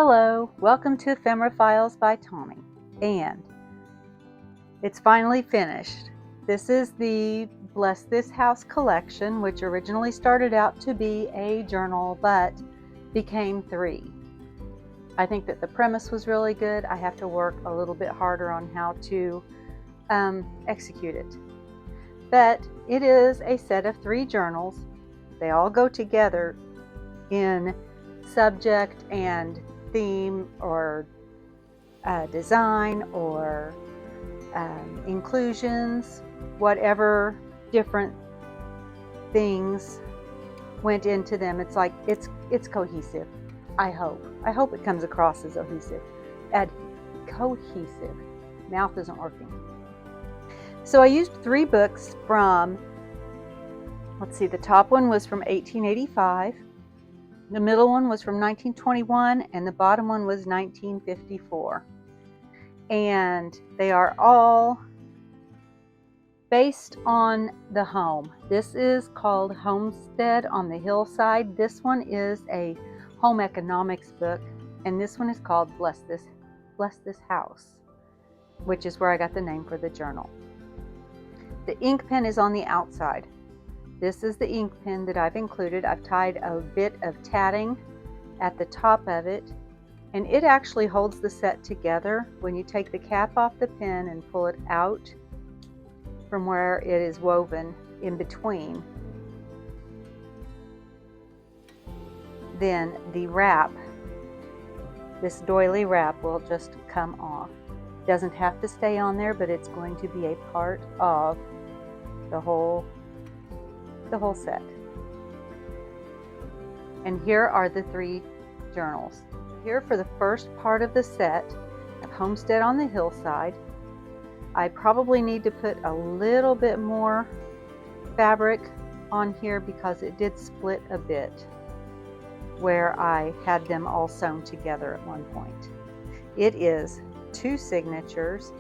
Hello, welcome to Ephemera Files by Tommy, and it's finally finished. This is the Bless This House collection, which originally started out to be a journal, but became 3. I think that the premise was really good. I have to work a little bit harder on how to execute it. But it is a set of 3 journals. They all go together in subject and theme or design or inclusions, whatever different things went into them. It's like it's cohesive. I hope it comes across as cohesive. Mouth isn't working. So I used 3 books from, let's see, the top one was from 1885. The middle one was from 1921, and the bottom one was 1954. And they are all based on the home. This is called Homestead on the Hillside. This one is a home economics book, and this one is called Bless This House, which is where I got the name for the journal. The ink pen is on the outside. This is the ink pen that I've included. I've tied a bit of tatting at the top of it, and it actually holds the set together when you take the cap off the pen and pull it out from where it is woven in between. Then the wrap, this doily wrap, will just come off. It doesn't have to stay on there, but it's going to be a part of the whole set. And here are the 3 journals. Here for the first part of the set of Homestead on the Hillside, I probably need to put a little bit more fabric on here because it did split a bit where I had them all sewn together at one point. It is 2 signatures,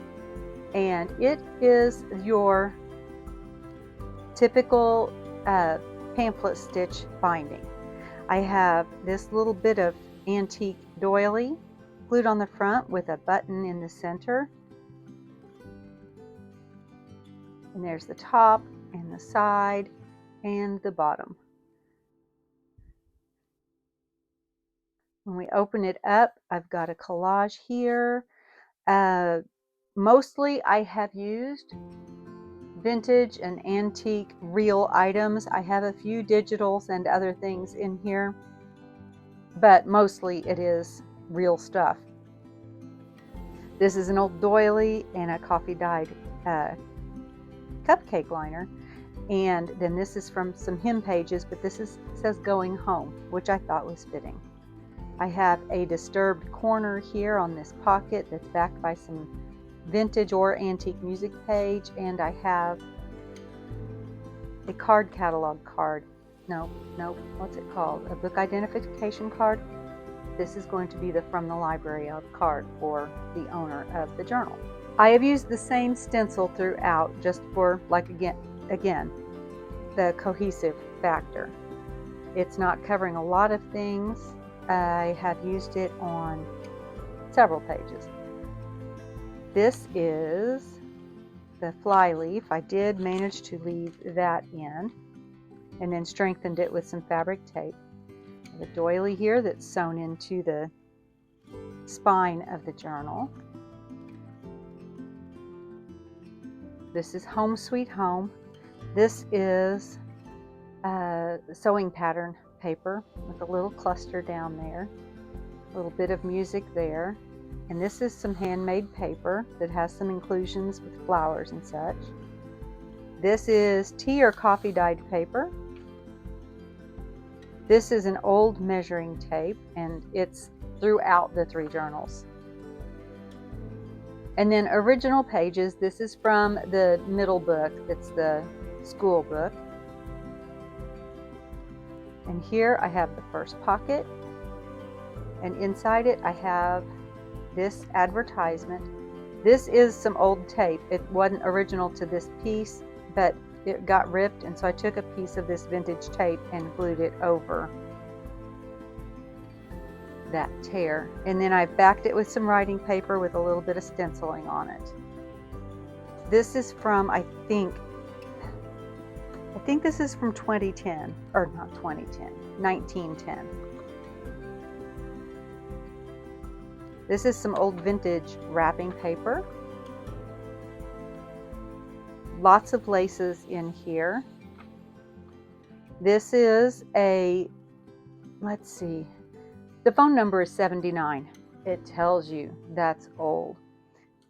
and it is your typical pamphlet stitch binding. I have this little bit of antique doily glued on the front with a button in the center. And there's the top and the side and the bottom. When we open it up, I've got a collage here. Mostly I have used vintage and antique real items. I have a few digitals and other things in here, but mostly it is real stuff. This is an old doily and a coffee dyed cupcake liner, and then this is from some hymn pages, but this says Going Home, which I thought was fitting. I have a disturbed corner here on this pocket that's backed by some vintage or antique music page, and I have a card catalog card. No, what's it called? A book identification card. This is going to be the From the Library card for the owner of the journal. I have used the same stencil throughout just for, like, again, the cohesive factor. It's not covering a lot of things. I have used it on several pages. This is the fly leaf. I did manage to leave that in and then strengthened it with some fabric tape. The doily here that's sewn into the spine of the journal. This is Home Sweet Home. This is sewing pattern paper with a little cluster down there, a little bit of music there. And this is some handmade paper that has some inclusions with flowers and such. This is tea or coffee dyed paper. This is an old measuring tape, and it's throughout the 3 journals. And then original pages. This is from the middle book. It's the school book. And here I have the first pocket, and inside it I have this advertisement. This is some old tape. It wasn't original to this piece, but it got ripped, and so I took a piece of this vintage tape and glued it over that tear. And then I've backed it with some writing paper with a little bit of stenciling on it. This is from, I think this is from 2010, or not 2010, 1910. This is some old vintage wrapping paper. Lots of laces in here. This is let's see, the phone number is 79. It tells you that's old.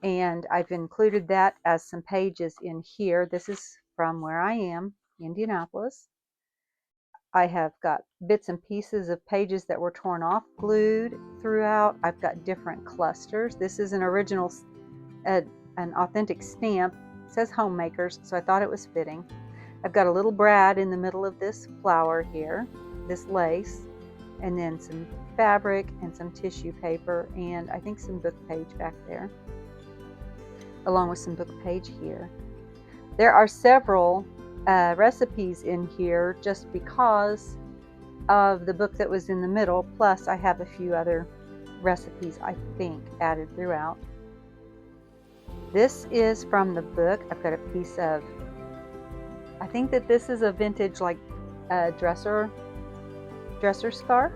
And I've included that as some pages in here. This is from where I am, Indianapolis. I have got bits and pieces of pages that were torn off, glued throughout. I've got different clusters. This is an original, an authentic stamp. It says homemakers, so I thought it was fitting. I've got a little brad in the middle of this flower here, this lace, and then some fabric and some tissue paper, and I think some book page back there, along with some book page here. There are several recipes in here just because of the book that was in the middle, plus I have a few other recipes I think added throughout. This is from the book. I've got a piece of, I think that this is a vintage like dresser scarf.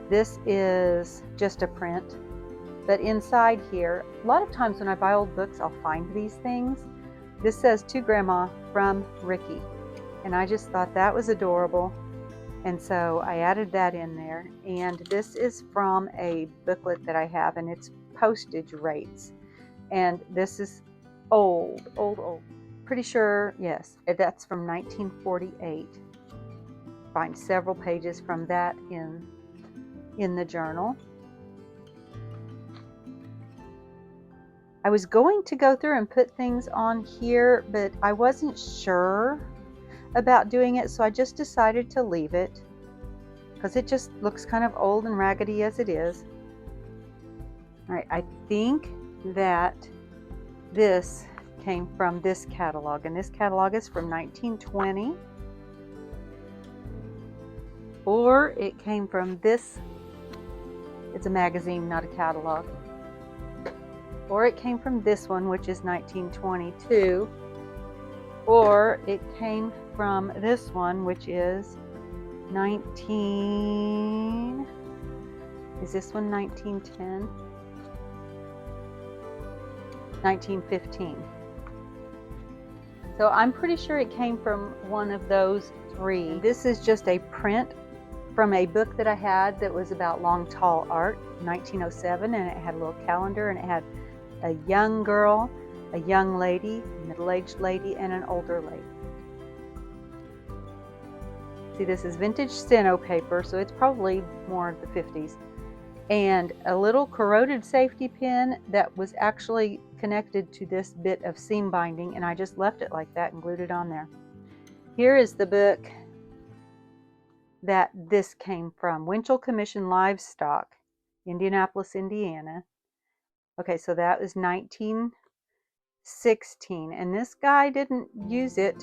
This is just a print, but inside here, a lot of times when I buy old books, I'll find these things. This says to Grandma from Ricky, and I just thought that was adorable, and so I added that in there. And this is from a booklet that I have, and it's postage rates, and this is old. Pretty sure, yes, that's from 1948. Find several pages from that in the journal. I was going to go through and put things on here, but I wasn't sure about doing it, so I just decided to leave it because it just looks kind of old and raggedy as it is. All right, I think that this came from this catalog, and this catalog is from 1920, or it came from this. It's a magazine, not a catalog. Or it came from this one, which is 1922, or it came from this one, which is is this one 1910? 1915. So I'm pretty sure it came from one of those three. This is just a print from a book that I had that was about long, tall art, 1907, and it had a little calendar, and it had a young girl, a young lady, a middle-aged lady, and an older lady. See, this is vintage steno paper, so it's probably more of the 50s. And a little corroded safety pin that was actually connected to this bit of seam binding, and I just left it like that and glued it on there. Here is the book that this came from, Winchell Commission Livestock, Indianapolis, Indiana. Okay, so that was 1916, and this guy didn't use it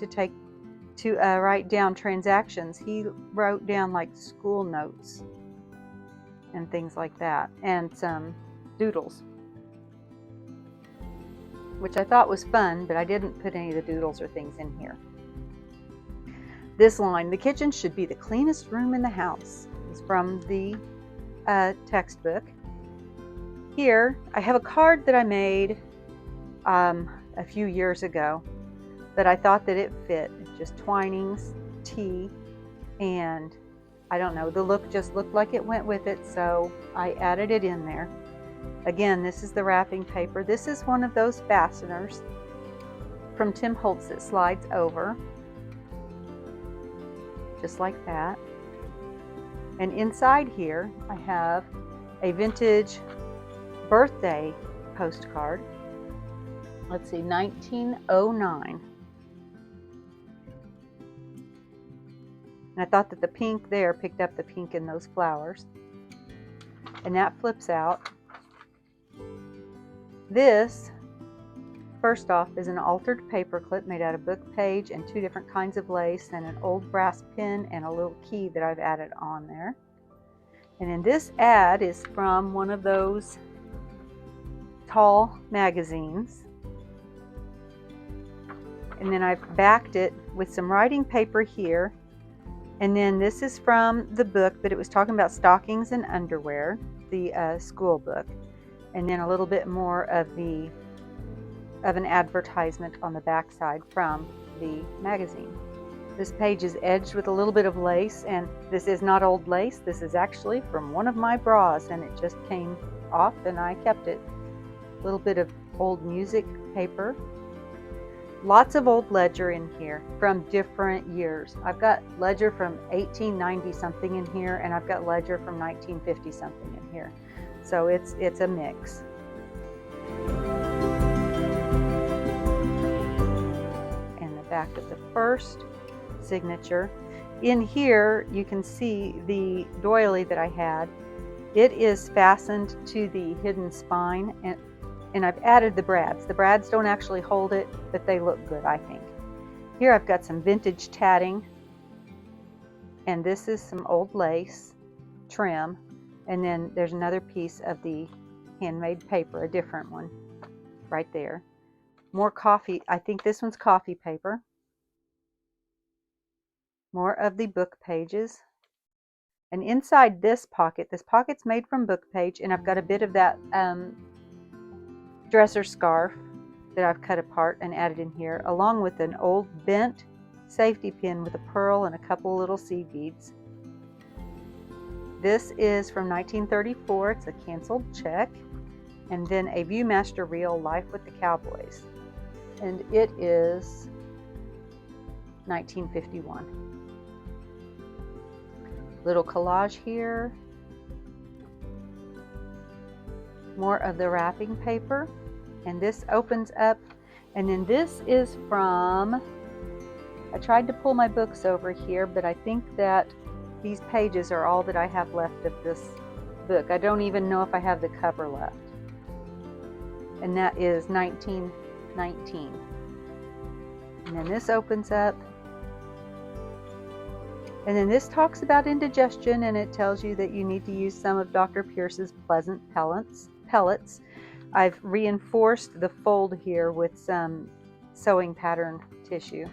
to write down transactions. He wrote down like school notes and things like that, and some doodles, which I thought was fun, but I didn't put any of the doodles or things in here. This line, "The kitchen should be the cleanest room in the house," is from the textbook. Here, I have a card that I made a few years ago, but I thought that it fit. It's just Twinings, tea, and I don't know, the look just looked like it went with it, so I added it in there. Again, this is the wrapping paper. This is one of those fasteners from Tim Holtz that slides over, just like that. And inside here, I have a vintage birthday postcard. Let's see, 1909. And I thought that the pink there picked up the pink in those flowers. And that flips out. This, first off, is an altered paper clip made out of book page and two different kinds of lace and an old brass pin and a little key that I've added on there. And then this ad is from one of those tall magazines. And then I've backed it with some writing paper here. And then this is from the book, but it was talking about stockings and underwear, the school book. And then a little bit more of an advertisement on the back side from the magazine. This page is edged with a little bit of lace, and this is not old lace. This is actually from one of my bras, and it just came off and I kept it. A little bit of old music paper. Lots of old ledger in here from different years. I've got ledger from 1890 something in here, and I've got ledger from 1950 something in here. So it's a mix. And the back of the first signature. In here you can see the doily that I had. It is fastened to the hidden spine, and I've added the brads. The brads don't actually hold it, but they look good, I think. Here I've got some vintage tatting, and this is some old lace trim, and then there's another piece of the handmade paper, a different one right there. More coffee, I think this one's coffee paper. More of the book pages. And inside this pocket's made from book page, and I've got a bit of that dresser scarf that I've cut apart and added in here, along with an old bent safety pin with a pearl and a couple little seed beads. This is from 1934. It's a canceled check. And then a Viewmaster reel, Life with the Cowboys. And it is 1951. Little collage here. More of the wrapping paper. And this opens up. And then this is from, I tried to pull my books over here, but I think that these pages are all that I have left of this book. I don't even know if I have the cover left. And that is 1919. And then this opens up. And then this talks about indigestion, and it tells you that you need to use some of Dr. Pierce's Pleasant pellets. I've reinforced the fold here with some sewing pattern tissue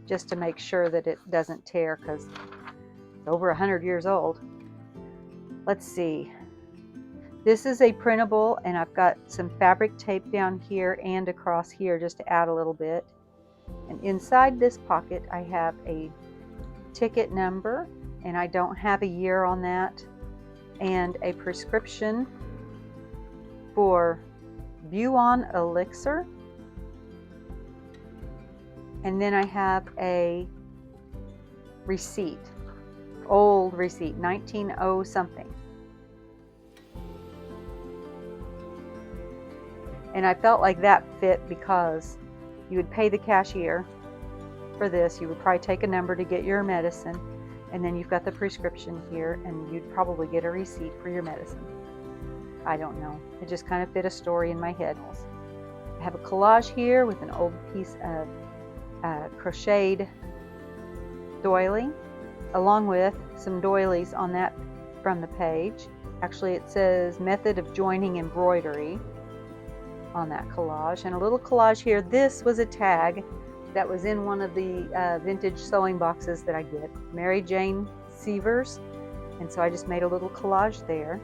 just to make sure that it doesn't tear, because it's over 100 years old. Let's see. This is a printable, and I've got some fabric tape down here and across here just to add a little bit. And inside this pocket I have a ticket number, and I don't have a year on that, and a prescription for Buon Elixir. And then I have a receipt, old receipt, 1900 something. And I felt like that fit because you would pay the cashier for this. You would probably take a number to get your medicine, and then you've got the prescription here, and you'd probably get a receipt for your medicine. I don't know. It just kind of fit a story in my head. I have a collage here with an old piece of crocheted doily, along with some doilies on that from the page. Actually, it says method of joining embroidery on that collage, and a little collage here. This was a tag that was in one of the vintage sewing boxes that I get, Mary Jane Sievers, and so I just made a little collage there.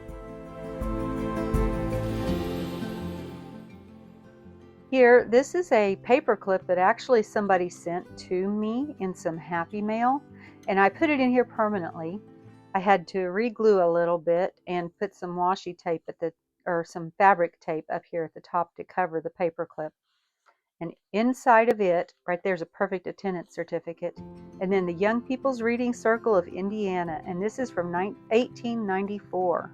Here, this is a paper clip that actually somebody sent to me in some Happy Mail, and I put it in here permanently. I had to re-glue a little bit and put some washi tape or some fabric tape up here at the top to cover the paper clip. And inside of it, right there's a perfect attendance certificate. And then the Young People's Reading Circle of Indiana, and this is from 1894.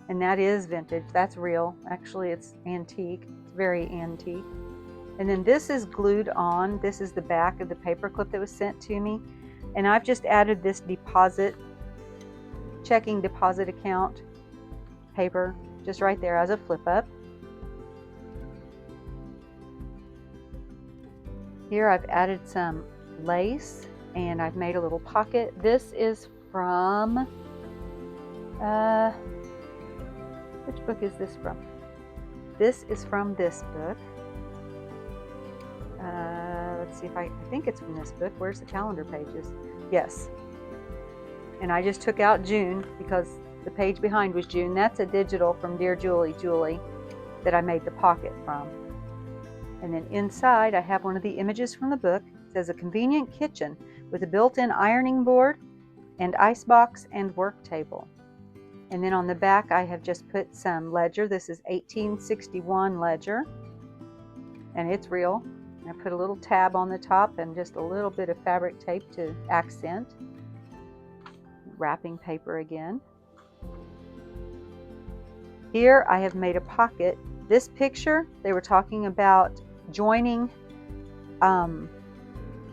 And that is vintage, that's real. Actually, it's antique, it's very antique. And then this is glued on. This is the back of the paper clip that was sent to me. And I've just added this checking deposit account paper just right there as a flip up. Here I've added some lace, and I've made a little pocket. This is from, which book is this from? This is from this book. Let's see if I think it's from this book. Where's the calendar pages? Yes. And I just took out June because the page behind was June. That's a digital from Dear Julie that I made the pocket from. And then inside I have one of the images from the book. It says a convenient kitchen with a built-in ironing board and icebox and work table. And then on the back I have just put some ledger. This is 1861 ledger, and it's real. I put a little tab on the top and just a little bit of fabric tape to accent. Wrapping paper again. Here I have made a pocket. This picture, they were talking about joining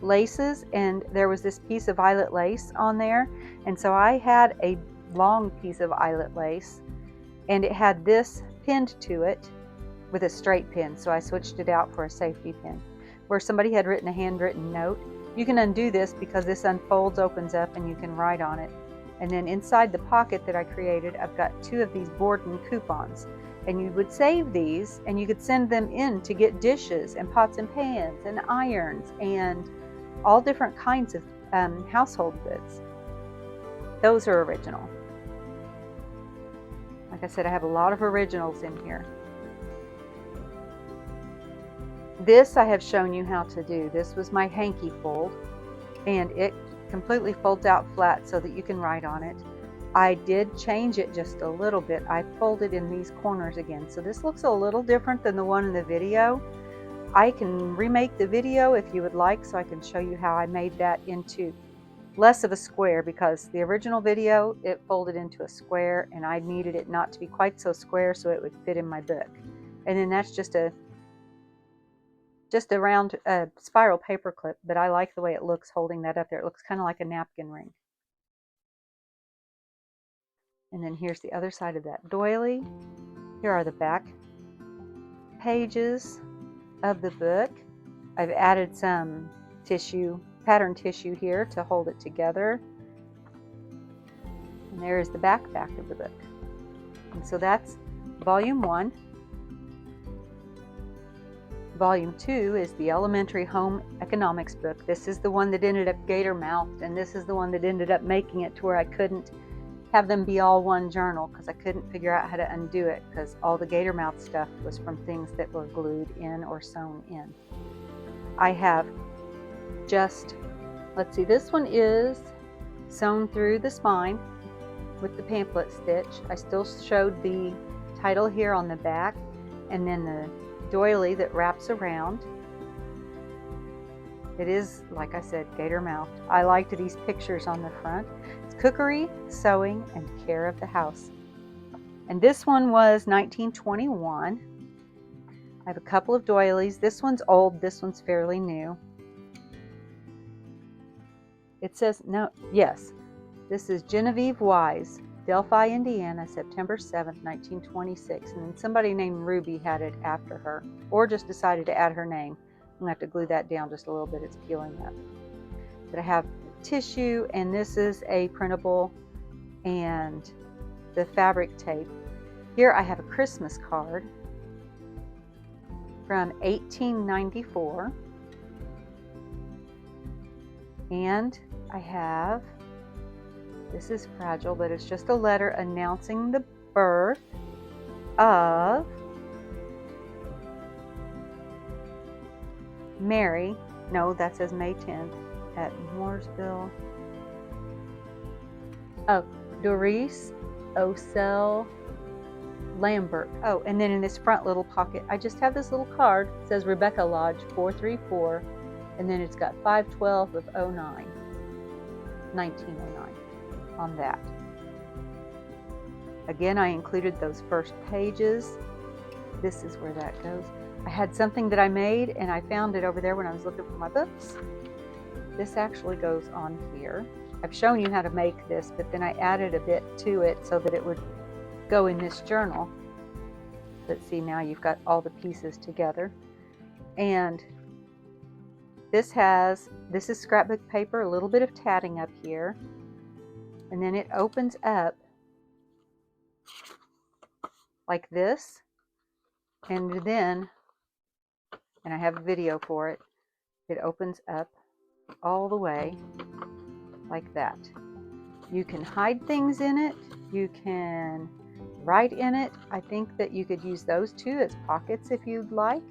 laces, and there was this piece of eyelet lace on there, and so I had a long piece of eyelet lace, and it had this pinned to it with a straight pin, so I switched it out for a safety pin. Where somebody had written a handwritten note, you can undo this because this unfolds, opens up, and you can write on it. And then inside the pocket that I created, I've got 2 of these Borden coupons. And you would save these and you could send them in to get dishes and pots and pans and irons and all different kinds of household goods. Those are original. Like I said, I have a lot of originals in here. This I have shown you how to do. This was my hanky fold, and it completely folds out flat so that you can write on it. I did change it just a little bit. I folded in these corners again. So this looks a little different than the one in the video. I can remake the video if you would like, so I can show you how I made that into less of a square, because the original video, it folded into a square and I needed it not to be quite so square so it would fit in my book. And then that's just a round spiral paper clip, but I like the way it looks holding that up there. It looks kind of like a napkin ring. And then here's the other side of that doily. Here are the back pages of the book. I've added some tissue, pattern tissue here to hold it together. And there is the back of the book. And so that's volume 1. Volume 2 is the elementary home economics book. This is the one that ended up gator mouthed, and this is the one that ended up making it to where I couldn't have them be all one journal because I couldn't figure out how to undo it, because all the gator mouth stuff was from things that were glued in or sewn in. I have just, let's see, this one is sewn through the spine with the pamphlet stitch. I still showed the title here on the back, and then the doily that wraps around. It is, like I said, gator mouthed. I liked these pictures on the front. It's cookery, sewing, and care of the house. And this one was 1921. I have a couple of doilies. This one's old, this one's fairly new. It says, no, yes, this is Genevieve Wise, Delphi, Indiana, September 7th, 1926. And then somebody named Ruby had it after her, or just decided to add her name. I'm going to have to glue that down just a little bit. It's peeling up. But I have tissue, and this is a printable, and the fabric tape. Here I have a Christmas card from 1894. And I have, this is fragile, but it's just a letter announcing the birth of Mary. No, that says May 10th at Mooresville. Oh, Doris Ocel Lambert. Oh, and then in this front little pocket, I just have this little card. It says Rebecca Lodge 434, and then it's got 5/12 of 1909 on that. Again, I included those first pages. This is where that goes. I had something that I made, and I found it over there when I was looking for my books. This actually goes on here. I've shown you how to make this, but then I added a bit to it so that it would go in this journal. Let's see, now you've got all the pieces together. And this is scrapbook paper, a little bit of tatting up here. And then it opens up like this. And then, and I have a video for it, it opens up all the way like that. You can hide things in it. You can write in it. I think that you could use those too as pockets if you'd like.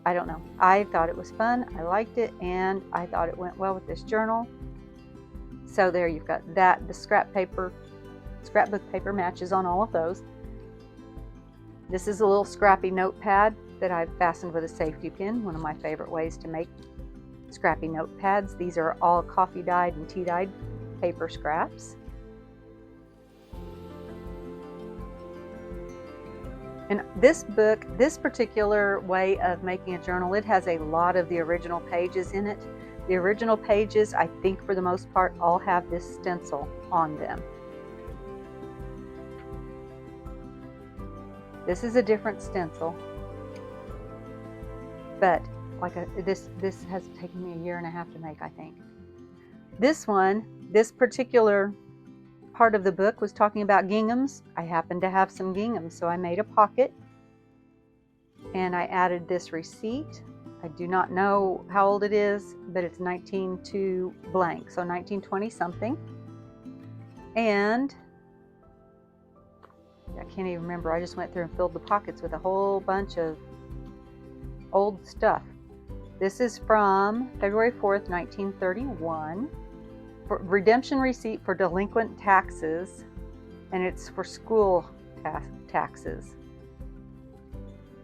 I don't know. I thought it was fun. I liked it, and I thought it went well with this journal. So there you've got that. The scrapbook paper matches on all of those. This is a little scrappy notepad that I've fastened with a safety pin, one of my favorite ways to make scrappy notepads. These are all coffee dyed and tea dyed paper scraps. And this book, this particular way of making a journal, it has a lot of the original pages in it. The original pages, I think for the most part, all have this stencil on them. This is a different stencil, but this has taken me a year and a half to make, I think. This one, this particular part of the book was talking about ginghams. I happened to have some ginghams, so I made a pocket and I added this receipt. I do not know how old it is, but it's 19 blank, so 1920 something. And I can't even remember. I just went through and filled the pockets with a whole bunch of old stuff. This is from February 4th, 1931. For redemption receipt for delinquent taxes, and it's for school taxes.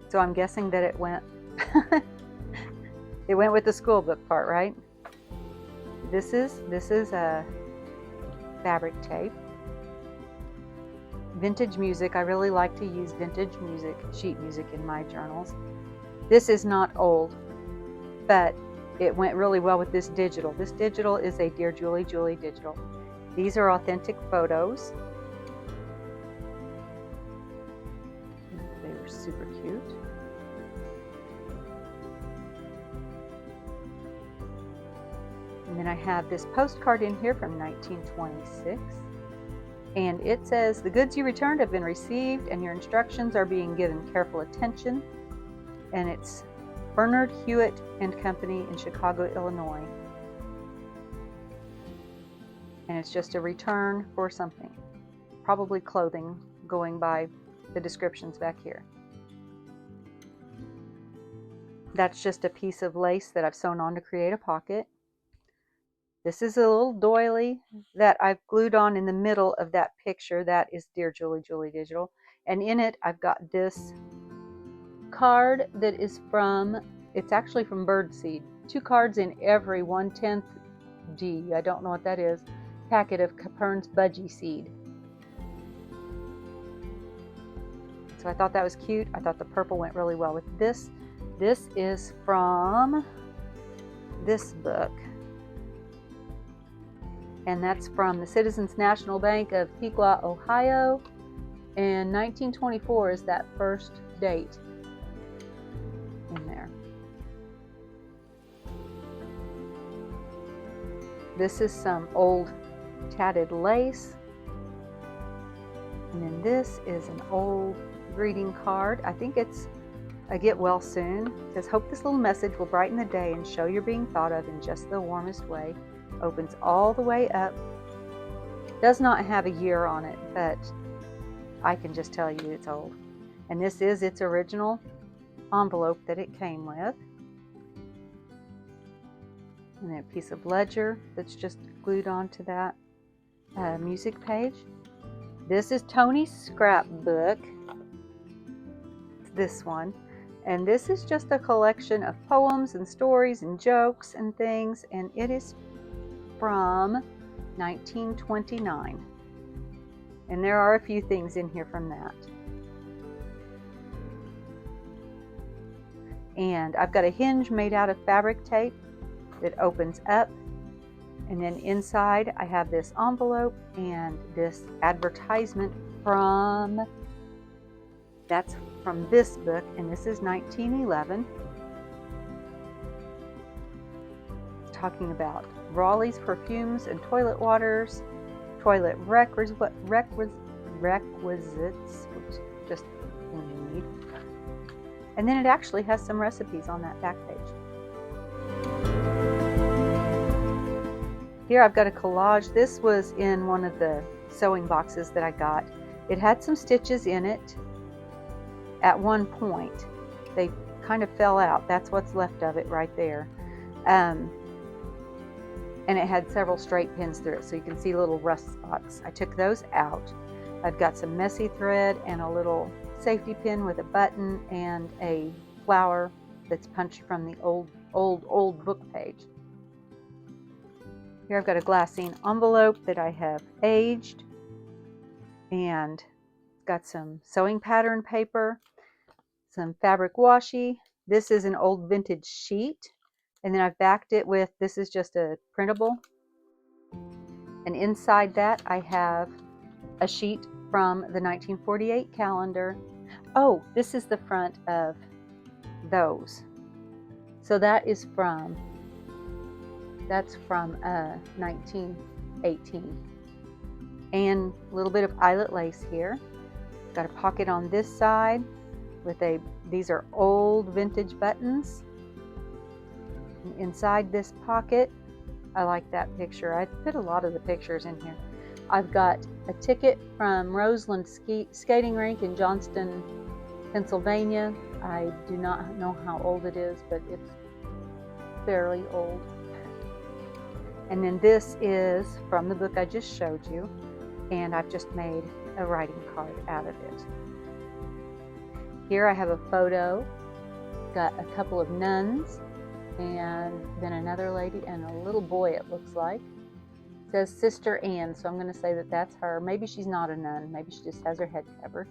So I'm guessing that it went it went with the school book part, right? This is a fabric tape. Vintage music. I really like to use vintage music, sheet music in my journals. This is not old, but it went really well with this digital. This digital is a Dear Julie digital. These are authentic photos. They were super cute. And then I have this postcard in here from 1926. And it says, the goods you returned have been received and your instructions are being given careful attention. And it's Bernard Hewitt and Company in Chicago, Illinois. And it's just a return for something. Probably clothing, going by the descriptions back here. That's just a piece of lace that I've sewn on to create a pocket. This is a little doily that I've glued on in the middle of that picture. That is Dear Julie digital. And in it, I've got this card that is it's actually from Birdseed. 2 cards in every 1/10 D, I don't know what that is, packet of Capern's budgie seed. So I thought that was cute. I thought the purple went really well with this. This is from this book. And that's from the Citizens National Bank of Piqua, Ohio. And 1924 is that first date in there. This is some old tatted lace. And then this is an old greeting card. I think it's a get well soon. It says, hope this little message will brighten the day and show you're being thought of in just the warmest way. Opens all the way up. Does not have a year on it, but I can just tell you it's old. And this is its original envelope that it came with. And then a piece of ledger that's just glued onto that music page. This is Tony's scrapbook. It's this one. And this is just a collection of poems and stories and jokes and things. And it is from 1929. And there are a few things in here from that. And I've got a hinge made out of fabric tape that opens up. And then inside I have this envelope and this advertisement that's from this book, and this is 1911. It's talking about Raleigh's perfumes and toilet waters, toilet requisites, which just in need. And then it actually has some recipes on that back page. Here I've got a collage. This was in one of the sewing boxes that I got. It had some stitches in it at one point. They kind of fell out. That's what's left of it right there. And it had several straight pins through it, so you can see little rust spots. I took those out. I've got some messy thread and a little safety pin with a button and a flower that's punched from the old book page. Here I've got a glassine envelope that I have aged, and got some sewing pattern paper, some fabric washi. This is an old vintage sheet, and then I've backed it with, this is just a printable, and inside that I have a sheet from the 1948 calendar. Oh, this is the front of those. So that's from 1918. And a little bit of eyelet lace here. Got a pocket on this side with these are old vintage buttons. And inside this pocket, I like that picture. I put a lot of the pictures in here. I've got a ticket from Roseland Skating Rink in Johnston, Pennsylvania. I do not know how old it is, but it's fairly old. And then this is from the book I just showed you, and I've just made a writing card out of it. Here I have a photo, got a couple of nuns, and then another lady and a little boy, it looks like. It says Sister Anne, so I'm going to say that that's her. Maybe she's not a nun, maybe she just has her head covered.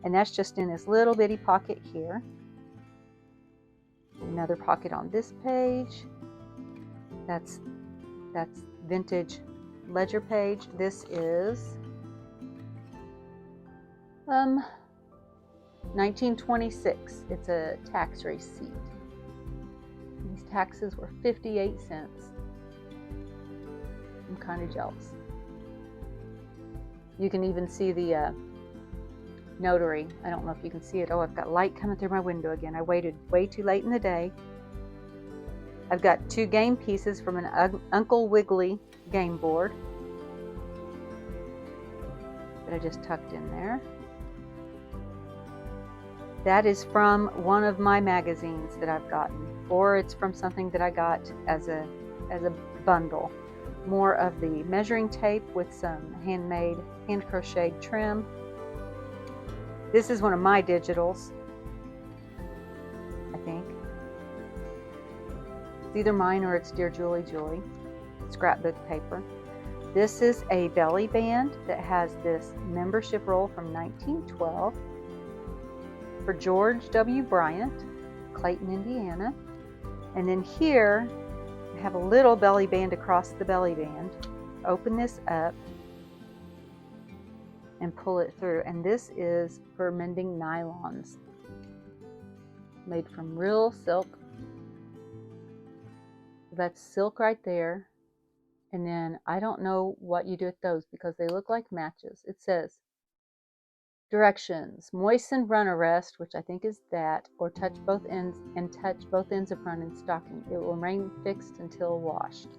And that's just in this little bitty pocket here. Another pocket on this page. That's vintage ledger page. This is 1926. It's a tax receipt. These taxes were 58 cents. I'm kind of jealous. You can even see the notary. I don't know if you can see it. Oh, I've got light coming through my window again. I waited way too late in the day. I've got 2 game pieces from an Uncle Wiggily game board that I just tucked in there. That is from one of my magazines that I've gotten, or it's from something that I got as a bundle. More of the measuring tape with some handmade, hand crocheted trim. This is one of my digitals, I think. It's either mine or it's Dear Julie Julie, scrapbook paper. This is a belly band that has this membership roll from 1912 for George W. Bryant, Clayton, Indiana. And then here I have a little belly band across the belly band. Open this up and pull it through. And this is for mending nylons, made from real silk. That's silk right there. And then I don't know what you do with those because they look like matches. It says directions: moisten runner rest, which I think is that, or touch both ends of run in stocking. It will remain fixed until washed.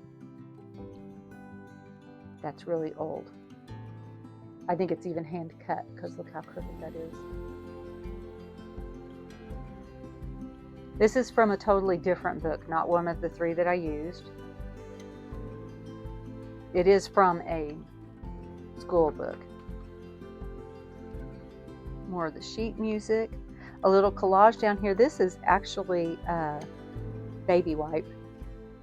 That's really old. I think it's even hand cut because look how crooked that is. This is from a totally different book, not one of the 3 that I used. It is from a school book. More of the sheet music. A little collage down here. This is actually a baby wipe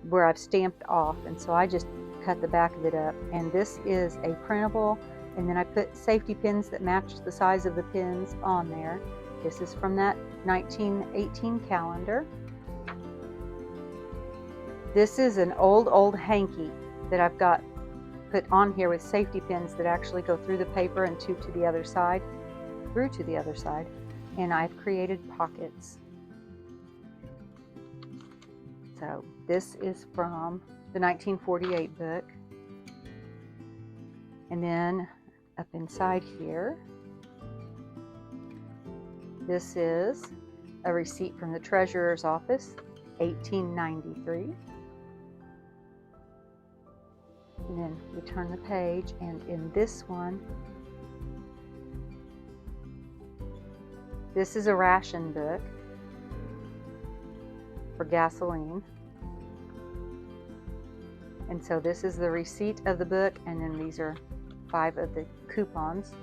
where I've stamped off, and so I just cut the back of it up. And this is a printable, and then I put safety pins that match the size of the pins on there. This is from that 1918 calendar. This is an old hanky that I've got put on here with safety pins that actually go through the paper and through to the other side. And I've created pockets. So this is from the 1948 book. And then up inside here, this is a receipt from the treasurer's office, 1893. And then we turn the page, and in this one, this is a ration book for gasoline. And so this is the receipt of the book, and then these are 5 of the coupons.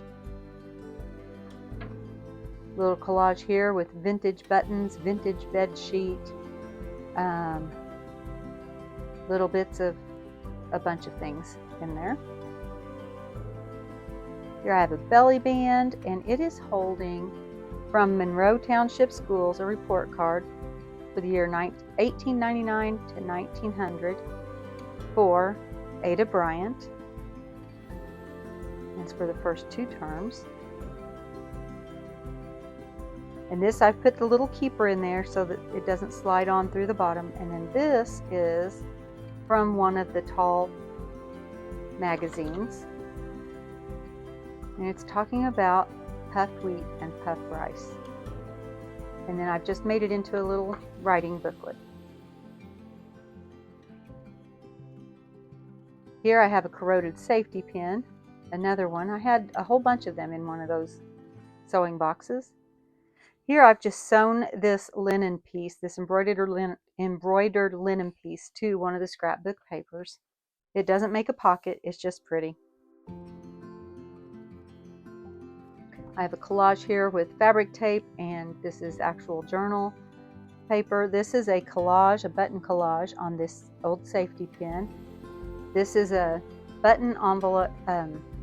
Little collage here with vintage buttons, vintage bed sheet, little bits of a bunch of things in there. Here I have a belly band, and it is holding from Monroe Township Schools a report card for the year 1899 to 1900 for Ada Bryant. It's for the first 2 terms. And this, I've put the little keeper in there so that it doesn't slide on through the bottom. And then this is from one of the tall magazines. And it's talking about puffed wheat and puffed rice. And then I've just made it into a little writing booklet. Here I have a corroded safety pin, another one. I had a whole bunch of them in one of those sewing boxes. Here I've just sewn this linen piece, this embroidered linen piece to one of the scrapbook papers. It doesn't make a pocket, it's just pretty. I have a collage here with fabric tape, and this is actual journal paper. This is a collage, a button collage on this old safety pin. This is a button envelope,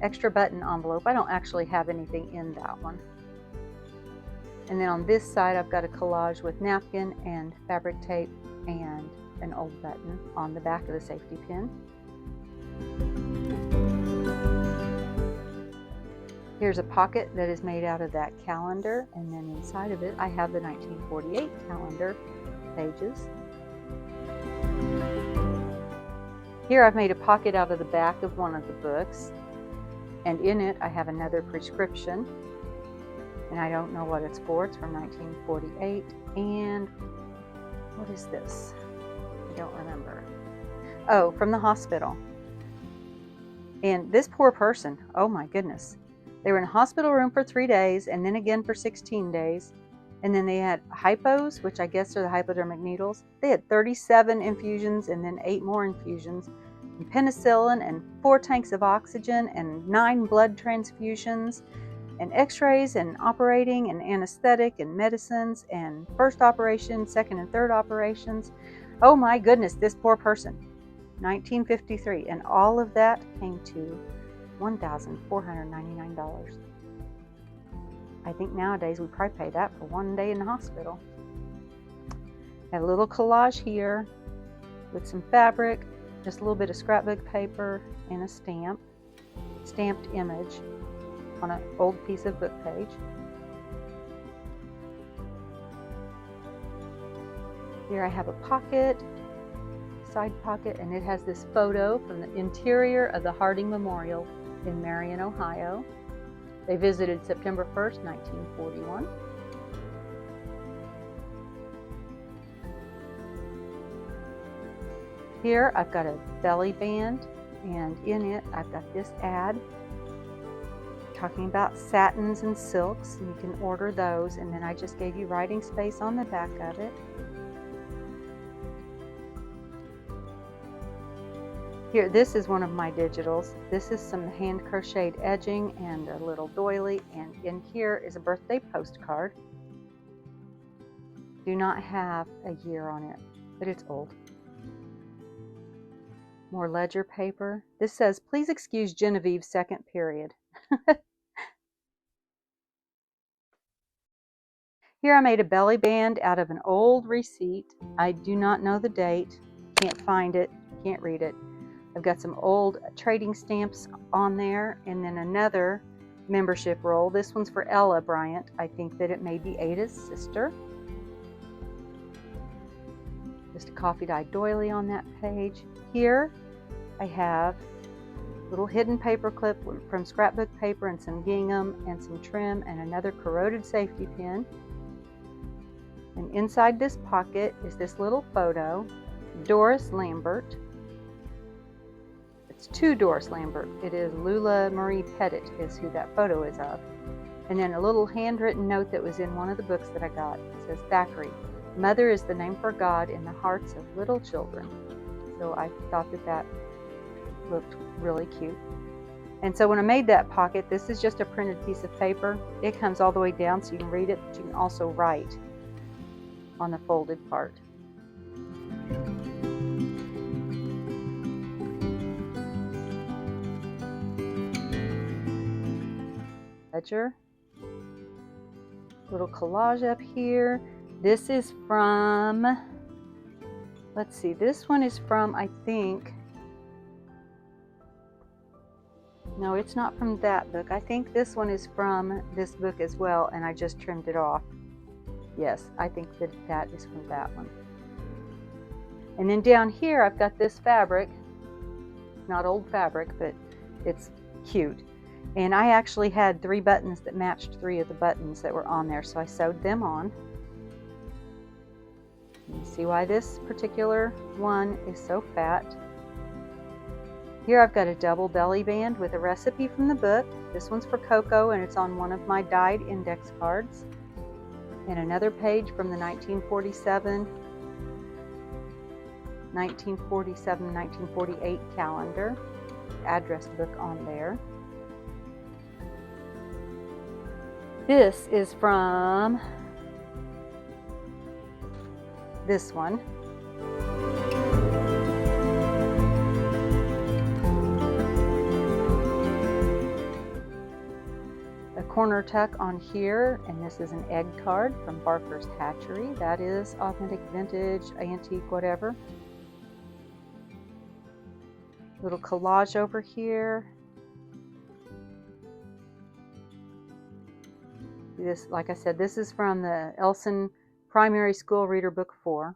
extra button envelope. I don't actually have anything in that one. And then on this side, I've got a collage with napkin and fabric tape and an old button on the back of the safety pin. Here's a pocket that is made out of that calendar, and then inside of it, I have the 1948 calendar pages. Here I've made a pocket out of the back of one of the books, and in it I have another prescription. And I don't know what it's for. It's from 1948. And what is this? I don't remember. Oh, from the hospital. And this poor person, oh my goodness. They were in a hospital room for 3 days, and then again for 16 days. And then they had hypos, which I guess are the hypodermic needles. They had 37 infusions and then 8 more infusions. And penicillin and 4 tanks of oxygen and 9 blood transfusions, and x-rays and operating and anesthetic and medicines and first operation, second and third operations. Oh my goodness, this poor person. 1953, and all of that came to $1,499. I think nowadays we probably pay that for 1 day in the hospital. I have a little collage here with some fabric, just a little bit of scrapbook paper, and a stamped image on an old piece of book page. Here I have a pocket, side pocket, and it has this photo from the interior of the Harding Memorial in Marion, Ohio. They visited September 1st, 1941. Here I've got a belly band, and in it I've got this ad talking about satins and silks, and you can order those, and then I just gave you writing space on the back of it. Here, this is one of my digitals. This is some hand crocheted edging and a little doily, and in here is a birthday postcard. Do not have a year on it, but it's old. More ledger paper. This says, "Please excuse Genevieve's second period." Here I made a belly band out of an old receipt. I do not know the date, can't find it, can't read it. I've got some old trading stamps on there, and then another membership roll. This one's for Ella Bryant. I think that it may be Ada's sister. Just a coffee dyed doily on that page. Here I have Little hidden paper clip from scrapbook paper and some gingham and some trim and another corroded safety pin. And inside this pocket is this little photo, Doris Lambert. It's to Doris Lambert. It is Lula Marie Pettit is who that photo is of. And then a little handwritten note that was in one of the books that I got. It says, Thackeray, Mother is the name for God in the hearts of little children. So I thought that looked really cute. And so when I made that pocket, this is just a printed piece of paper. It comes all the way down so you can read it, but you can also write on the folded part. Ledger. Little collage up here. This is from, let's see, this one is from, I think, no, it's not from that book. I think this one is from this book as well, and I just trimmed it off. Yes, I think that is from that one. And then down here, I've got this fabric. Not old fabric, but it's cute. And I actually had 3 buttons that matched 3 of the buttons that were on there, so I sewed them on. You see why this particular one is so fat. Here I've got a double belly band with a recipe from the book. This one's for cocoa, and it's on one of my dyed index cards. And another page from the 1947-1948 calendar. Address book on there. This is from this one. A corner tuck on here, and this is an egg card from Barker's Hatchery. That is authentic, vintage, antique, whatever. Little collage over here. This, like I said, this is from the Elson Primary School Reader Book 4.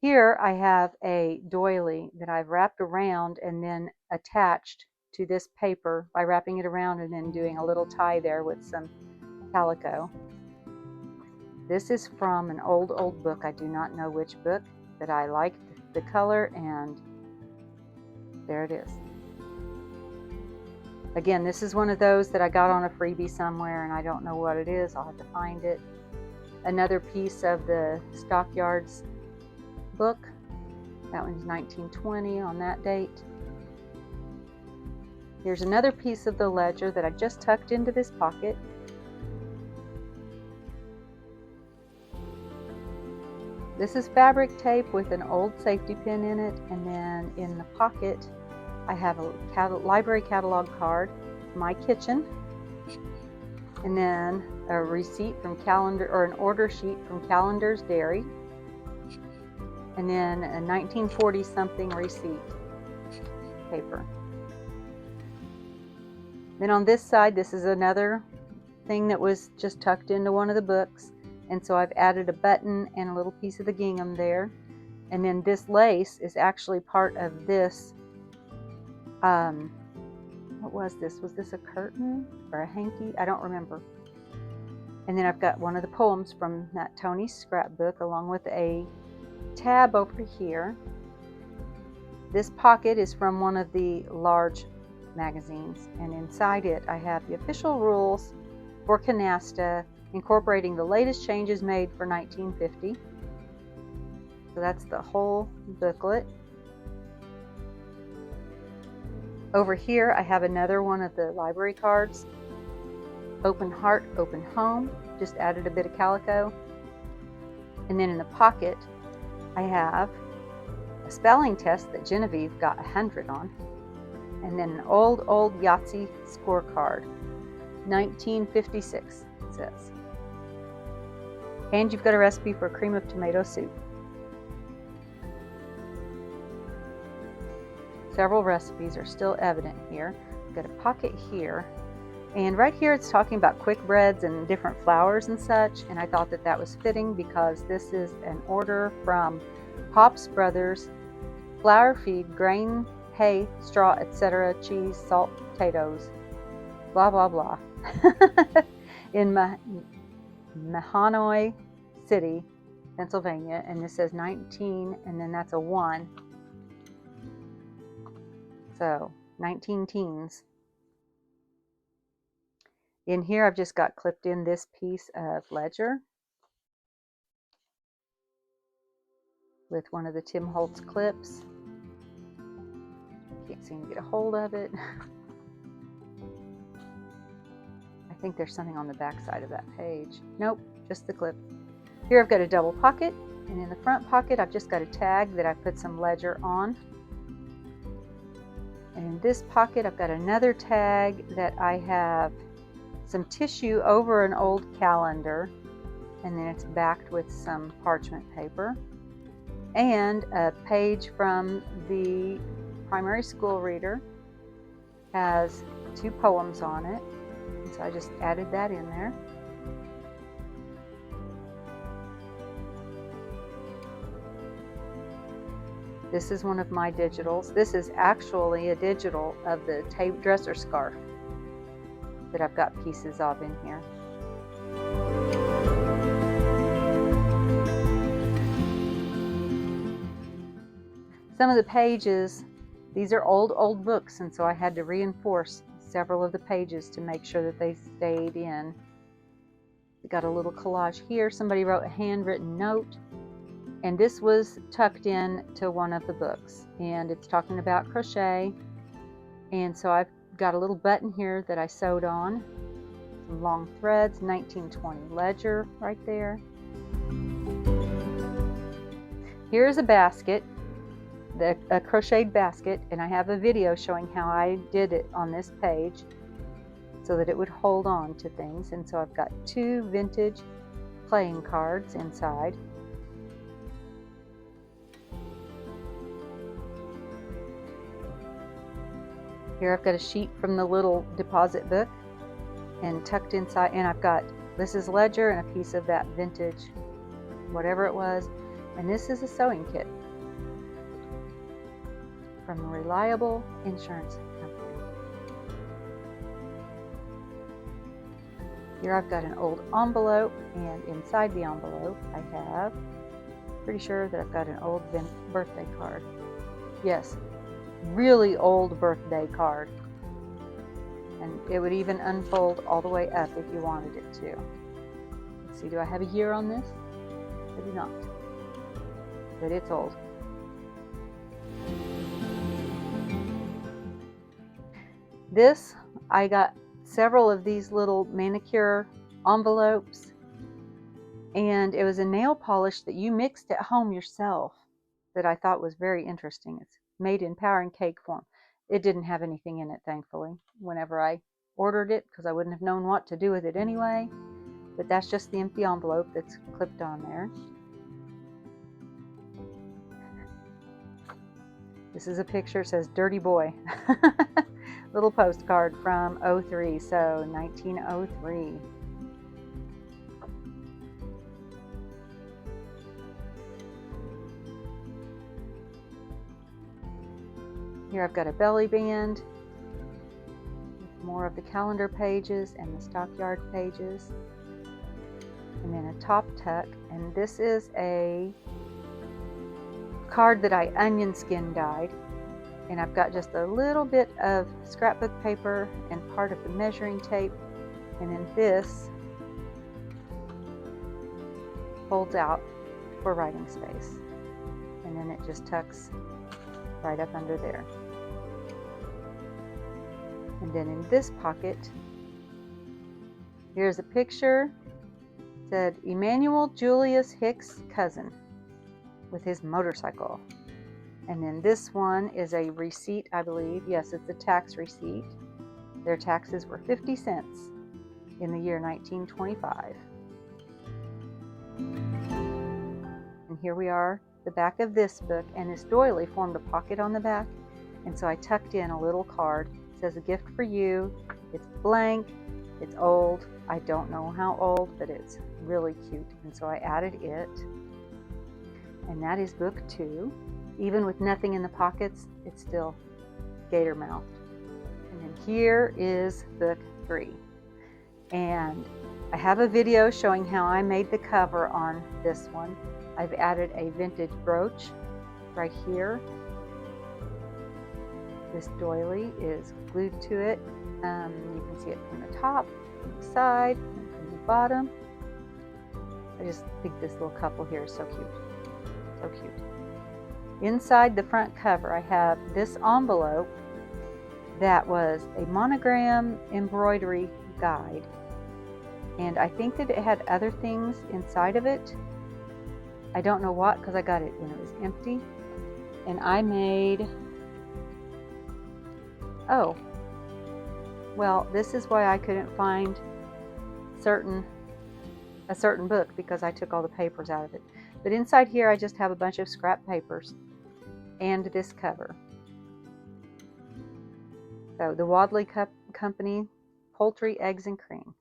Here I have a doily that I've wrapped around and then attached to this paper by wrapping it around and then doing a little tie there with some calico. This is from an old book. I do not know which book, but I liked the color, and there it is. Again, this is one of those that I got on a freebie somewhere, and I don't know what it is. I'll have to find it. Another piece of the Stockyards book. That one's 1920 on that date. Here's another piece of the ledger that I just tucked into this pocket. This is fabric tape with an old safety pin in it, and then in the pocket I have a library catalog card, my kitchen, and then a receipt from Calendar, or an order sheet from Calendar's Dairy, and then a 1940 something receipt paper. Then on this side, this is another thing that was just tucked into one of the books, and so I've added a button and a little piece of the gingham there. And then this lace is actually part of this. What was this? Was this a curtain or a hanky? I don't remember. And then I've got one of the poems from that Tony's scrapbook, along with a tab over here. This pocket is from one of the large magazines, and inside it I have the official rules for canasta, incorporating the latest changes made for 1950. So that's the whole booklet. Over here I have another one of the library cards. Open Heart, Open Home. Just added a bit of calico. And then in the pocket I have a spelling test that Genevieve got 100 on. And then an old Yahtzee scorecard. 1956 it says. And you've got a recipe for cream of tomato soup. Several recipes are still evident here. I've got a pocket here, and right here it's talking about quick breads and different flours and such, and I thought that was fitting because this is an order from Pops Brothers Flour Feed Grain hay, straw, etc., cheese, salt, potatoes, blah, blah, blah. In Mahanoy City, Pennsylvania, and this says 19, and then that's a 1. So 19 teens. In here, I've just got clipped in this piece of ledger with one of the Tim Holtz clips. Can't seem to get a hold of it. I think there's something on the back side of that page. Nope, just the clip. Here I've got a double pocket, and in the front pocket I've just got a tag that I put some ledger on. And in this pocket I've got another tag that I have some tissue over an old calendar, and then it's backed with some parchment paper. And a page from the primary school reader has 2 poems on it. So I just added that in there. This is one of my digitals. This is actually a digital of the dresser scarf that I've got pieces of in here. Some of the pages, these are old books, and so I had to reinforce several of the pages to make sure that they stayed in. We got a little collage here. Somebody wrote a handwritten note, and this was tucked in to one of the books, and it's talking about crochet. And so I've got a little button here that I sewed on, some long threads, 1920 ledger right there. Here's a basket, a crocheted basket, and I have a video showing how I did it on this page so that it would hold on to things. And so I've got 2 vintage playing cards inside. Here I've got a sheet from the little deposit book, and tucked inside, and I've got, this is ledger and a piece of that vintage whatever it was, and this is a sewing kit from a reliable insurance company. Here I've got an old envelope, and inside the envelope I have, pretty sure that I've got an old birthday card. Yes, really old birthday card. And it would even unfold all the way up if you wanted it to. Let's see, do I have a year on this? I do not. But it's old. This, I got several of these little manicure envelopes, and it was a nail polish that you mixed at home yourself that I thought was very interesting. It's made in powder and cake form. It didn't have anything in it, thankfully, whenever I ordered it, because I wouldn't have known what to do with it anyway. But that's just the empty envelope that's clipped on there. This is a picture. It says Dirty Boy. Little postcard from 03, so 1903. Here I've got a belly band with more of the calendar pages and the stockyard pages, and then a top tuck. And this is a card that I onion skin dyed, and I've got just a little bit of scrapbook paper and part of the measuring tape, and then this folds out for writing space, and then it just tucks right up under there. And then in this pocket, here's a picture. It said Emmanuel Julius Hicks' cousin with his motorcycle. And then this one is a receipt, I believe. Yes, it's a tax receipt. Their taxes were 50 cents in the year 1925. And here we are, the back of this book, and this doily formed a pocket on the back, and so I tucked in a little card. It says, a gift for you. It's blank, it's old. I don't know how old, but it's really cute, and so I added it. And that is book 2. Even with nothing in the pockets, it's still gator mouthed. And then here is book 3. And I have a video showing how I made the cover on this one. I've added a vintage brooch right here. This doily is glued to it. You can see it from the top, from the side, and from the bottom. I just think this little couple here is so cute. So cute. Inside the front cover, I have this envelope that was a monogram embroidery guide. And I think that it had other things inside of it. I don't know what, because I got it when it was empty. And I made, oh, well, this is why I couldn't find a certain book, because I took all the papers out of it. But inside here, I just have a bunch of scrap papers and this cover. So the Wadley Company, Poultry, Eggs, and Cream.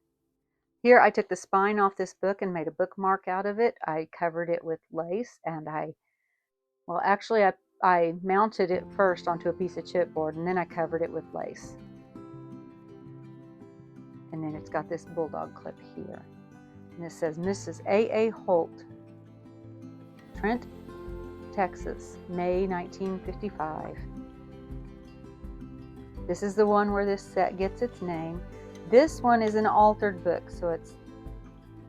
Here I took the spine off this book and made a bookmark out of it. I covered it with lace, and I mounted it first onto a piece of chipboard, and then I covered it with lace. And then it's got this bulldog clip here. And it says Mrs. A.A. Holt, Trent, Texas, May 1955. This is the one where this set gets its name. This one is an altered book, so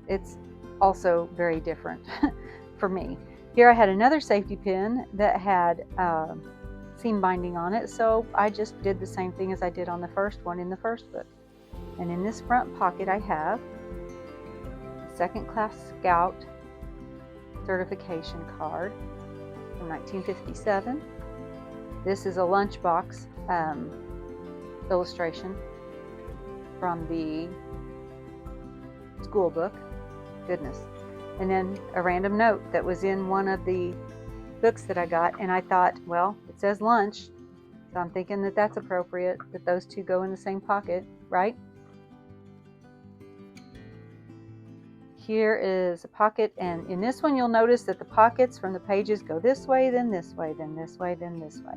it's also very different for me. Here I had another safety pin that had seam binding on it, so I just did the same thing as I did on the first one in the first book. And in this front pocket I have a second class scout certification card from 1957. This is a lunchbox illustration from the school book. Goodness. And then a random note that was in one of the books that I got, and I thought, well, it says lunch, so I'm thinking that that's appropriate, that those two go in the same pocket, right? Here is a pocket, and in this one you'll notice that the pockets from the pages go this way, then this way, then this way, then this way,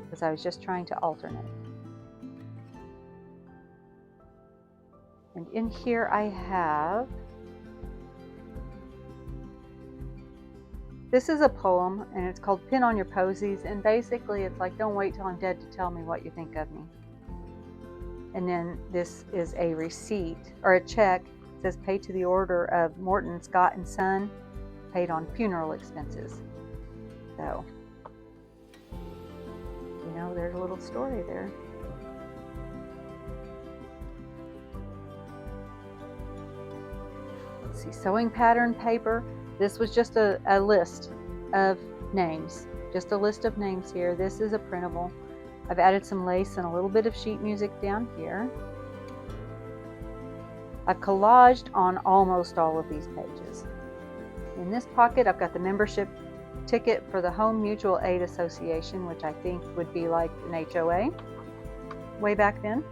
because I was just trying to alternate. And in here I have, this is a poem, and it's called Pin on Your Posies, and basically it's like, don't wait till I'm dead to tell me what you think of me. And then this is a receipt, or a check. It says paid to the order of Morton, Scott & Son, paid on funeral expenses. So, you know, there's a little story there. Let's see, sewing pattern paper. This was just a list of names. Just a list of names here. This is a printable. I've added some lace and a little bit of sheet music down here. I've collaged on almost all of these pages. In this pocket, I've got the membership ticket for the Home Mutual Aid Association, which I think would be like an HOA way back then.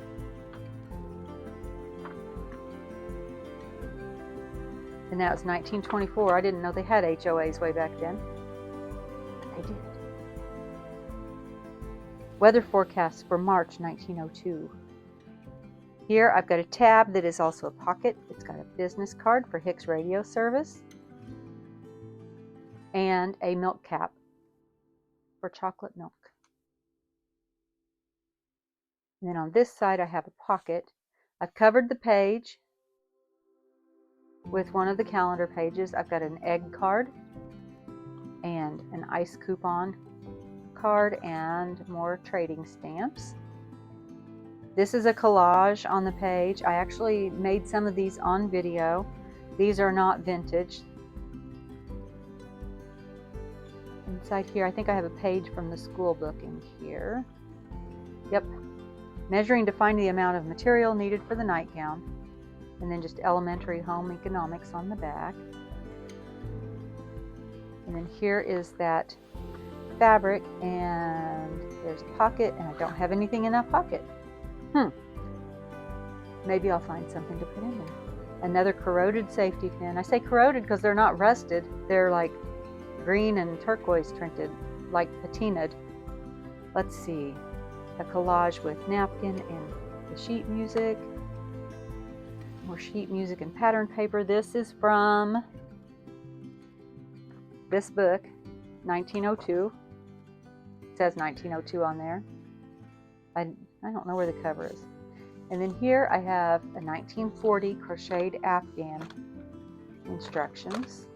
And now it's 1924. I didn't know they had HOAs way back then. But they did. Weather forecast for March 1902. Here I've got a tab that is also a pocket. It's got a business card for Hicks Radio Service and a milk cap for chocolate milk. And then on this side I have a pocket. I've covered the page with one of the calendar pages. I've got an egg card and an ice coupon card and more trading stamps. This is a collage on the page. I actually made some of these on video. These are not vintage. Inside here, I think I have a page from the school book in here. Yep. Measuring to find the amount of material needed for the nightgown. And then just elementary home economics on the back. And then here is that fabric, and there's a pocket, and I don't have anything in that pocket. Maybe I'll find something to put in there. Another corroded safety pin. I say corroded because they're not rusted. They're like green and turquoise tinted, like patinaed. Let's see. a collage with napkin and the sheet music. More sheet music and pattern paper. This is from this book, 1902. It says 1902 on there. I don't know where the cover is. And then here I have a 1940 crocheted Afghan instructions.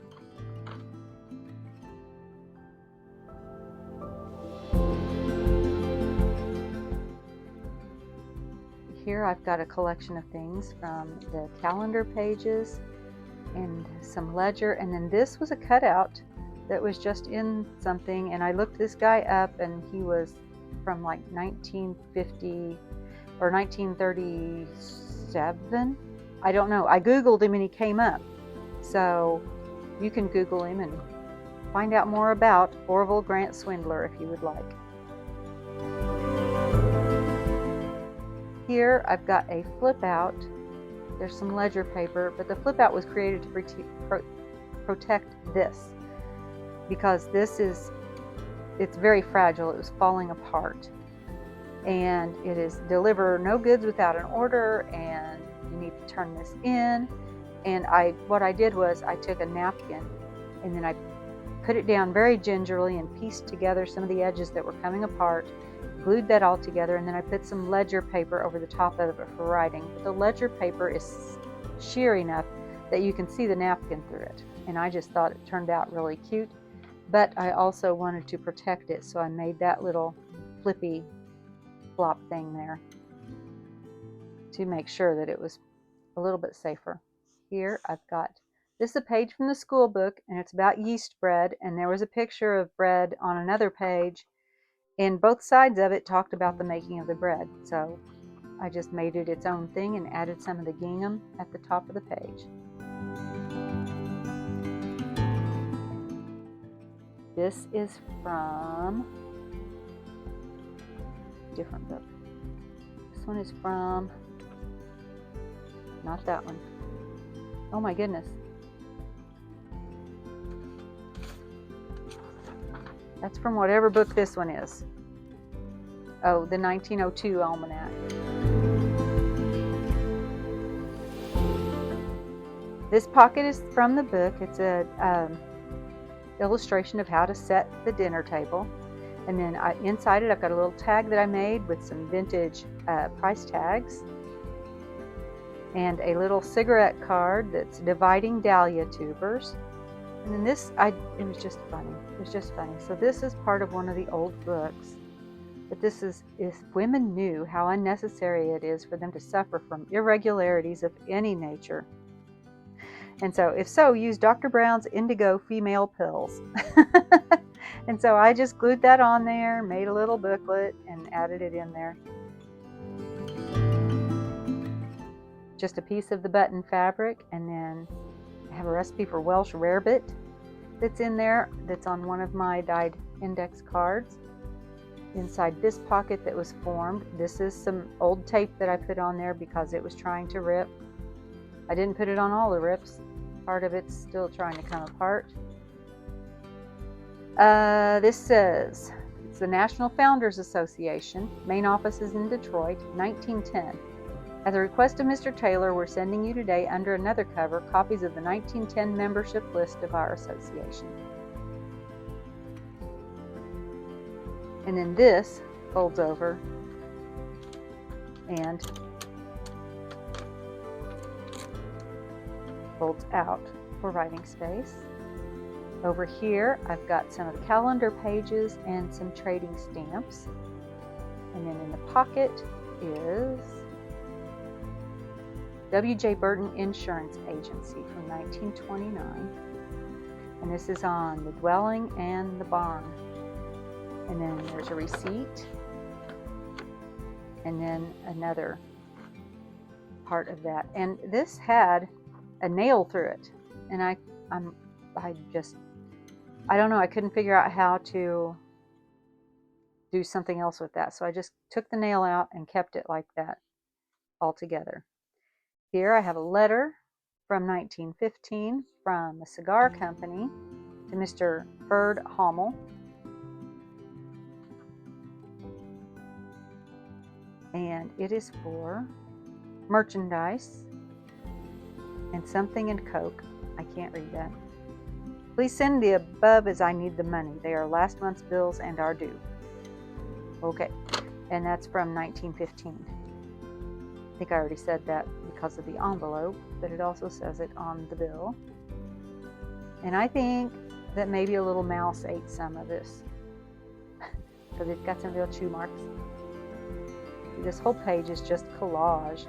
Here I've got a collection of things from the calendar pages and some ledger, and then this was a cutout that was just in something, and I looked this guy up and he was from like 1950 or 1937. I don't know. I googled him and he came up, so you can Google him and find out more about Orville Grant Swindler if you would like. Here I've got a flip out. There's some ledger paper, but the flip out was created to protect this, because it's very fragile. It was falling apart, and it is deliver no goods without an order, and you need to turn this in. And what I did was I took a napkin and then I put it down very gingerly and pieced together some of the edges that were coming apart, glued that all together, and then I put some ledger paper over the top of it for writing. But the ledger paper is sheer enough that you can see the napkin through it, and I just thought it turned out really cute. But I also wanted to protect it, so I made that little flippy flop thing there to make sure that it was a little bit safer. Here I've got, this is a page from the school book, and it's about yeast bread, and there was a picture of bread on another page, and both sides of it talked about the making of the bread. So I just made it its own thing and added some of the gingham at the top of the page. This is from a different book. This one is from, not that one. Oh my goodness. That's from whatever book this one is. Oh, the 1902 Almanac. This pocket is from the book. It's a illustration of how to set the dinner table. And then inside it, I've got a little tag that I made with some vintage price tags, and a little cigarette card that's dividing dahlia tubers. And then this, it was just funny. It was just funny. So this is part of one of the old books. But this is, if women knew how unnecessary it is for them to suffer from irregularities of any nature. And so, if so, use Dr. Brown's Indigo Female Pills. And so I just glued that on there, made a little booklet, and added it in there. Just a piece of the button fabric, and then I have a recipe for Welsh rarebit that's in there, that's on one of my dyed index cards. Inside this pocket that was formed, this is some old tape that I put on there because it was trying to rip. I didn't put it on all the rips. Part of it's still trying to come apart. This says, it's the National Founders Association. Main office is in Detroit, 1910. At the request of Mr. Taylor, we're sending you today, under another cover, copies of the 1910 membership list of our association. And then this folds over and folds out for writing space. Over here, I've got some of the calendar pages and some trading stamps. And then in the pocket is W.J. Burton Insurance Agency from 1929. And this is on the dwelling and the barn. And then there's a receipt. And then another part of that. And this had a nail through it. And I don't know, I couldn't figure out how to do something else with that. So I just took the nail out and kept it like that all together. Here I have a letter from 1915 from a cigar company to Mr. Ferd Hommel. and it is for merchandise and something in Coke. I can't read that. Please send the above as I need the money. They are last month's bills and are due. Okay, and that's from 1915. I think I already said that because of the envelope, but it also says it on the bill. And I think that maybe a little mouse ate some of this because it's got some real chew marks. This whole page is just collage. Let's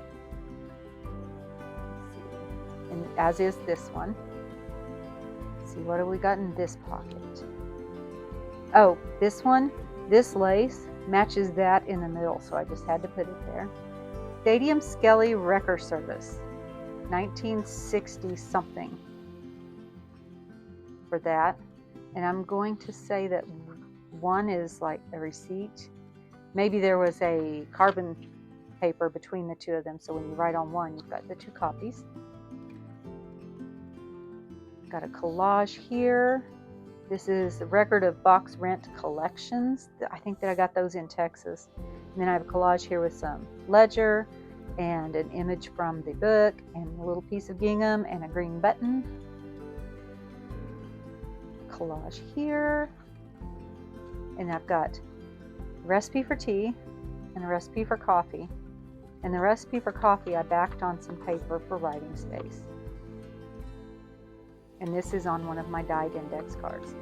see. And as is this one. Let's see, what have we got in this pocket? Oh, this one, this lace matches that in the middle, so I just had to put it there. Stadium Skelly Wrecker Service, 1960 something for that. And I'm going to say that one is like a receipt. Maybe there was a carbon paper between the two of them, so when you write on one, you've got the two copies. Got a collage here. This is a record of box rent collections. I think that I got those in Texas. And then I have a collage here with some ledger and an image from the book and a little piece of gingham and a green button. Collage here. And I've got a recipe for tea and a recipe for coffee. And the recipe for coffee I backed on some paper for writing space. And this is on one of my dyed index cards.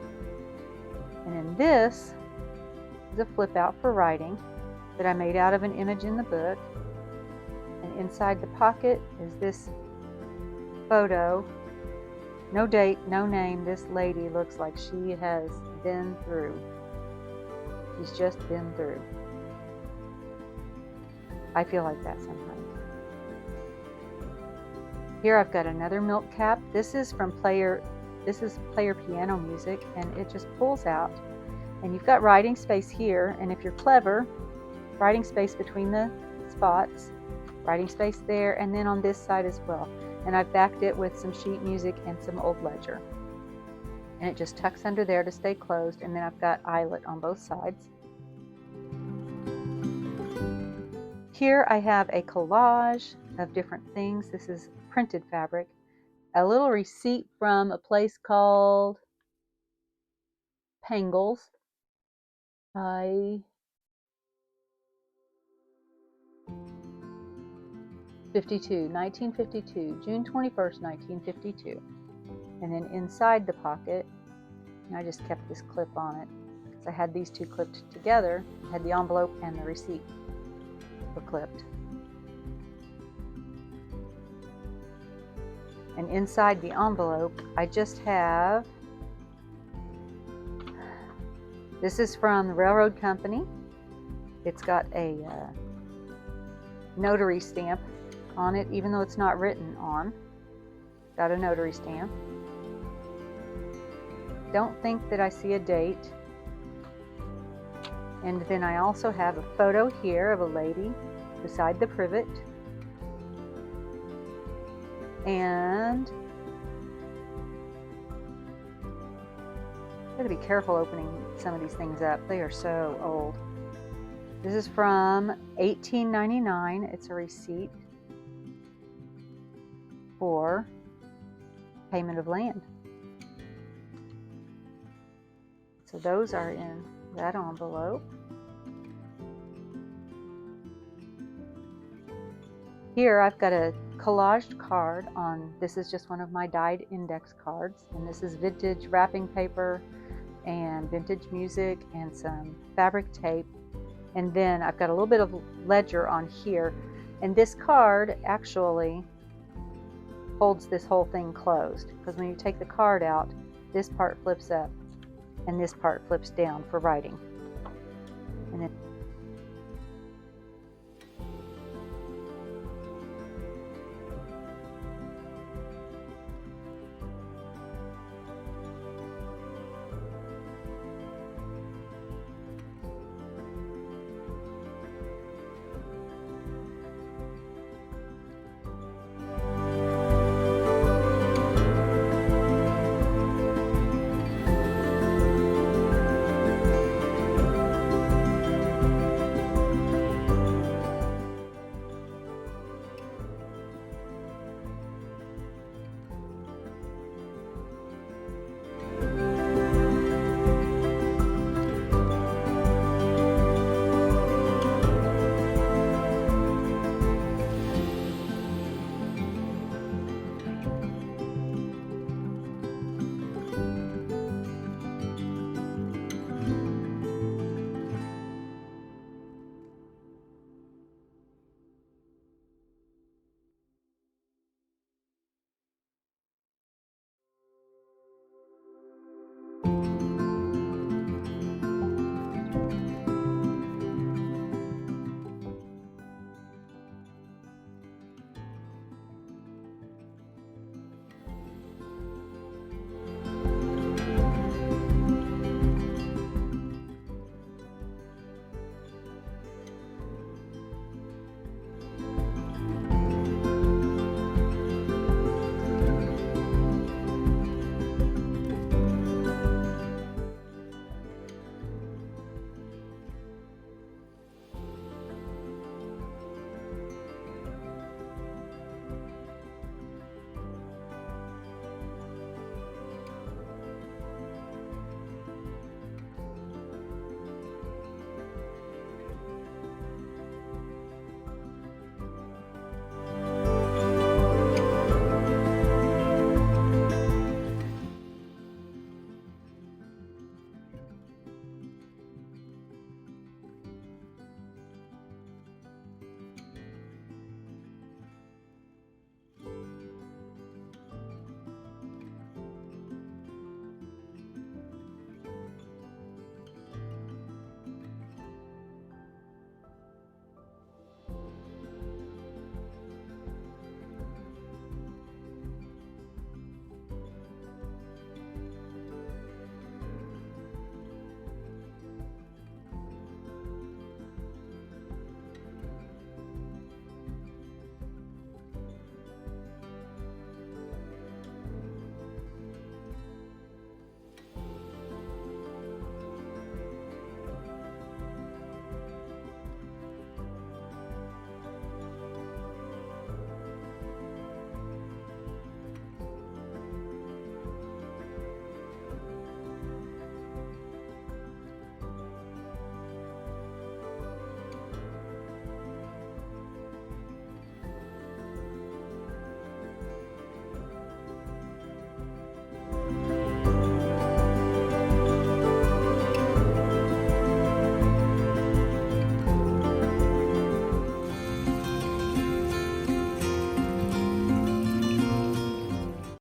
And then this is a flip out for writing that I made out of an image in the book. And inside the pocket is this photo. No date, no name. This lady looks like she has been through. She's just been through. I feel like that sometimes. Here I've got another milk cap. This is player piano music, and it just pulls out. And you've got writing space here, and if you're clever, writing space between the spots, writing space there, and then on this side as well. And I've backed it with some sheet music and some old ledger. And it just tucks under there to stay closed, and then I've got eyelet on both sides. Here I have a collage of different things. This is printed fabric. A little receipt from a place called Pangles. 1952, June 21st, 1952. And then inside the pocket, and I just kept this clip on it because I had these two clipped together. I had the envelope and the receipt were clipped. And inside the envelope, I just have, this is from the railroad company. It's got a notary stamp on it, even though it's not written on. Got a notary stamp. Don't think that I see a date. And then I also have a photo here of a lady beside the privet. And I gotta be careful opening some of these things up. They are so old. This is from 1899. It's a receipt for payment of land. So those are in that envelope. Here I've got a collaged card on, this is just one of my dyed index cards, and this is vintage wrapping paper and vintage music and some fabric tape. And then I've got a little bit of ledger on here, and this card actually holds this whole thing closed, because when you take the card out, this part flips up and this part flips down for writing. And then